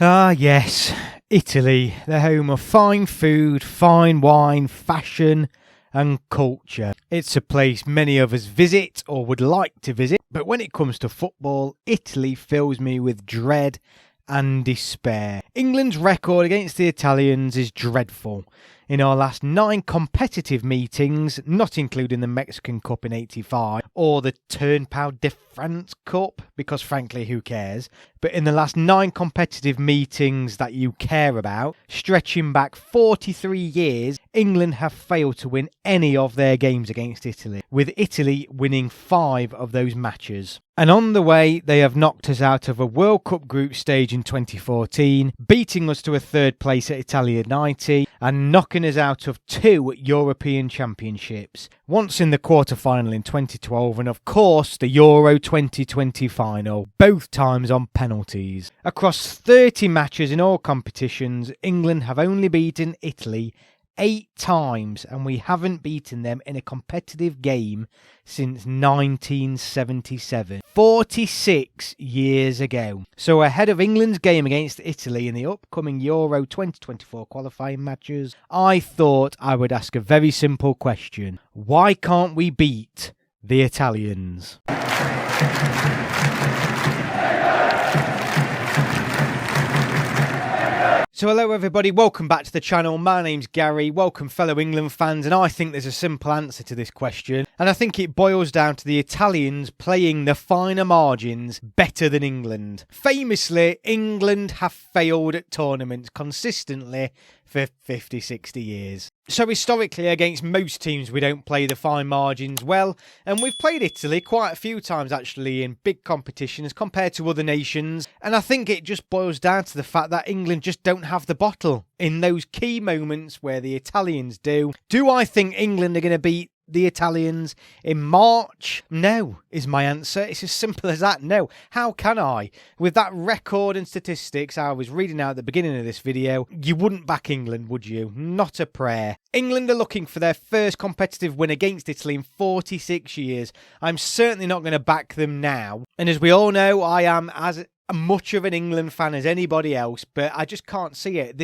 Ah, yes, Italy, the home of fine food, fine wine, fashion and culture. It's a place many of us visit or would like to visit, but when it comes to football, Italy fills me with dread and despair. England's record against the Italians is dreadful. In our last 9 competitive meetings, not including the Mexican Cup in '85 or the Turnpau de France Cup, because frankly, who cares? But in the last 9 competitive meetings that you care about, stretching back 43 years, England have failed to win any of their games against Italy, with Italy winning 5 of those matches. And on the way, they have knocked us out of a World Cup group stage in 2014, beating us to a 3rd place at Italia 90, and knocking us out of 2 European Championships. Once in the quarter-final in 2012, and of course the Euro 2020 final, both times on penalties. Across 30 matches in all competitions, England have only beaten Italy 8 times, and we haven't beaten them in a competitive game since 1977, 46 years ago. So ahead of England's game against Italy in the upcoming Euro 2024 qualifying matches, I thought I would ask a very simple question. Why can't we beat the Italians? So hello everybody, welcome back to the channel. My name's Gary, welcome fellow England fans, and I think there's a simple answer to this question, and I think it boils down to the Italians playing the finer margins better than England. Famously, England have failed at tournaments consistently for 50-60 years. So historically, against most teams, we don't play the fine margins well, and we've played Italy quite a few times actually in big competitions compared to other nations, and I think it just boils down to the fact that England just don't have the bottle in those key moments where the Italians do. Do I think England are going to beat the Italians in March? No, is my answer. It's as simple as that. No. How can I? With that record and statistics I was reading out at the beginning of this video, you wouldn't back England, would you? Not a prayer. England are looking for their first competitive win against Italy in 46 years. I'm certainly not going to back them now. And as we all know, I am as much of an England fan as anybody else, but I just can't see it.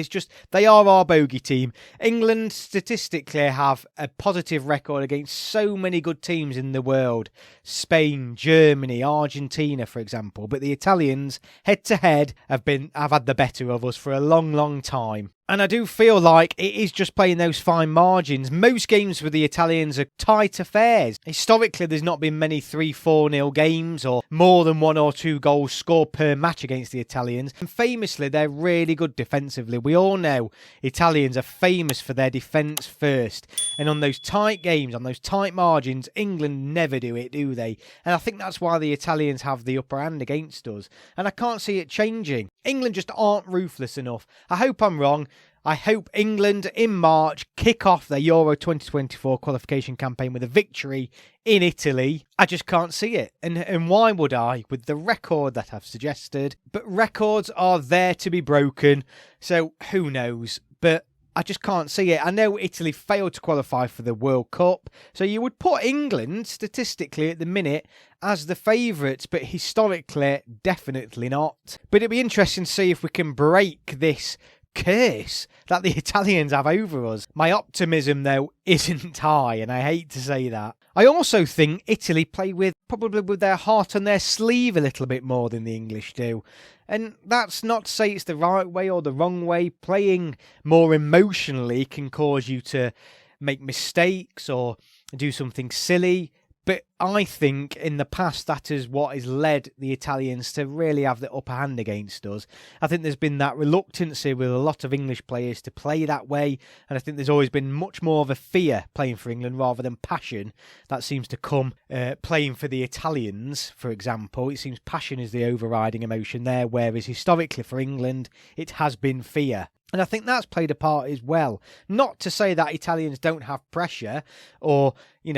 They are our bogey team. England statistically have a positive record against so many good teams in the world. Spain, Germany, Argentina, for example. But the Italians, head to head, have had the better of us for a long, long time. And I do feel like it is just playing those fine margins. Most games with the Italians are tight affairs. Historically, there's not been many 3-4-0 games or more than 1 or 2 goals scored per match against the Italians. And famously, they're really good defensively. We all know Italians are famous for their defence first. And on those tight games, on those tight margins, England never do it, do they? And I think that's why the Italians have the upper hand against us. And I can't see it changing. England just aren't ruthless enough. I hope I'm wrong. I hope England in March kick off their Euro 2024 qualification campaign with a victory in Italy. I just can't see it. And why would I, with the record that I've suggested? But records are there to be broken, so who knows? But I just can't see it. I know Italy failed to qualify for the World Cup, so you would put England, statistically at the minute, as the favourites, but historically, definitely not. But it'd be interesting to see if we can break this curse that the Italians have over us. My optimism, though, isn't high, and I hate to say that. I also think Italy play probably with their heart on their sleeve a little bit more than the English do. And that's not to say it's the right way or the wrong way. Playing more emotionally can cause you to make mistakes or do something silly. But I think in the past that is what has led the Italians to really have the upper hand against us. I think there's been that reluctancy with a lot of English players to play that way, and I think there's always been much more of a fear playing for England rather than passion that seems to come playing for the Italians, for example. It seems passion is the overriding emotion there, whereas historically for England it has been fear. And I think that's played a part as well. Not to say that Italians don't have pressure or,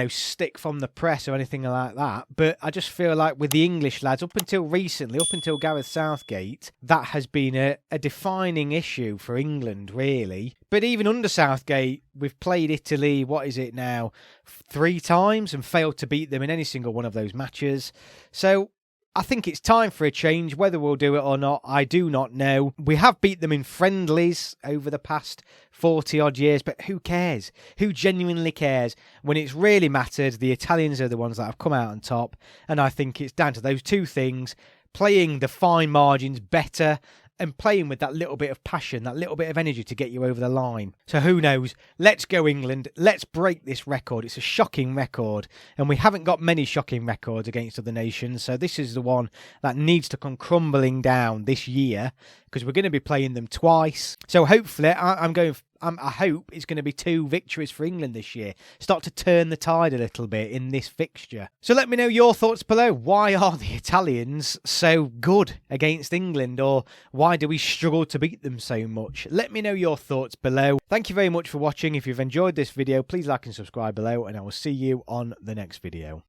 stick from the press or anything like that. But I just feel like with the English lads, up until recently, up until Gareth Southgate, that has been a defining issue for England, really. But even under Southgate, we've played Italy, 3 times and failed to beat them in any single one of those matches. So I think it's time for a change. Whether we'll do it or not, I do not know. We have beat them in friendlies over the past 40 odd years, but who cares? Who genuinely cares? When it's really mattered, the Italians are the ones that have come out on top, and I think it's down to those two things: playing the fine margins better and playing with that little bit of passion, that little bit of energy to get you over the line. So who knows? Let's go England. Let's break this record. It's a shocking record, and we haven't got many shocking records against other nations, so this is the one that needs to come crumbling down this year, because we're going to be playing them twice. So hopefully, I hope it's going to be 2 victories for England this year. Start to turn the tide a little bit in this fixture. So let me know your thoughts below. Why are the Italians so good against England? Or why do we struggle to beat them so much? Let me know your thoughts below. Thank you very much for watching. If you've enjoyed this video, please like and subscribe below, and I will see you on the next video.